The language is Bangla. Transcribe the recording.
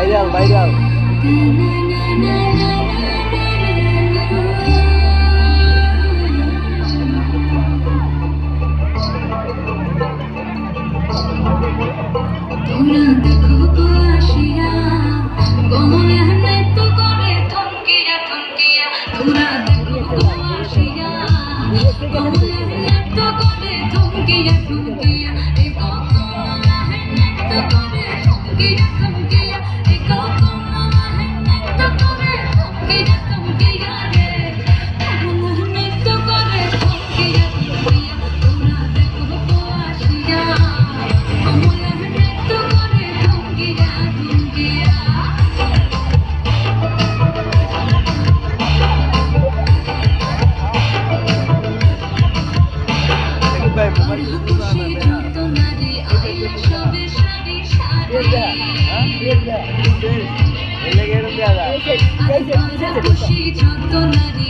ভাইরাল ভাইরাল তোরা দেখো আসিয়া কমলে নৃত্য করে থমকিয়া থমকিয়া তোরা দেখো আসিয়া কমলে নৃত্য করে থমকিয়া থমকিয়া এই কমলে নৃত্য করে থমকিয়া থমকিয়া এই কমলে নৃত্য করে থমকিয়া থমকিয়া রে কমলে নৃত্য করে থমকিয়া থমকিয়া তোরা দেখো আসিয়া কমলে নৃত্য করে থমকিয়া থমকিয়া ভাই মোবাইল খুশি যত নারী আইলে সবে সারি সারি খুশি যত নারী